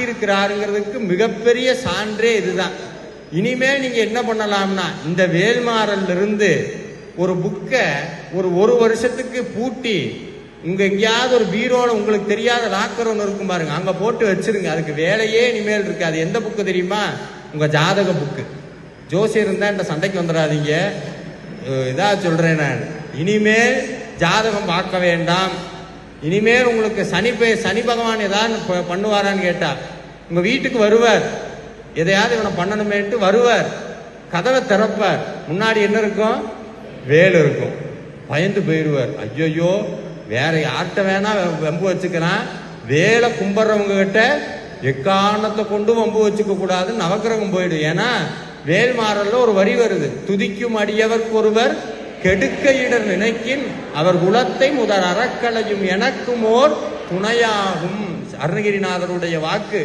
இருக்கிறாருங்கிறதுக்கு மிகப்பெரிய சான்றே இதுதான். இனிமே நீங்க என்ன பண்ணலாம்னா, இந்த வேல்மாறல்ல இருந்து ஒரு புக்கை ஒரு வருஷத்துக்கு பூட்டி உங்க எங்கேயாவது ஒரு பீரோல உங்களுக்கு தெரியாத லாக்கர் ஒன்று இருக்கும் பாருங்க, அங்க போட்டு வச்சிருங்க. அதுக்கு வேலையே இனிமேல் இருக்காது. எந்த புக்கு தெரியுமா? உங்க ஜாதக புக்கு. ஜோசியர் இருந்தா இந்த சண்டைக்கு வந்துடாதீங்க, இதா சொல்றேன் நான். இனிமேல் ஜாதகம் பார்க்க வேண்டாம். இனிமேல் உங்களுக்கு சனி பகவான் ஏதாவது பண்ணுவாரான்னு கேட்டா உங்க வீட்டுக்கு வருவார், எதையாவது இவனை பண்ணணுமேட்டு வருவார், கதவை திறப்பார், முன்னாடி என்ன இருக்கும்? வேல் இருக்கும். பயந்து போயிடுவார். ஐயோ வேற யார்கிட்ட வேணா வம்பு வச்சுக்கிறான், வேலை கும்பிட்றவங்க கிட்ட எக்காரணத்தை கொண்டு வம்பு வச்சுக்க கூடாது, நவக்கிரகம் போயிடும். ஏன்னா வேல்மாறல்ல ஒரு வரி வருது, துதிக்கும் அடியவர்க்கு ஒருவர் கெடுக்க இடர் நினைக்கின் அவர் குலத்தை முதல் அறக்கலையும் எனக்கும் ஓர் துணையாகும். அருணகிரிநாதருடைய வாக்கு.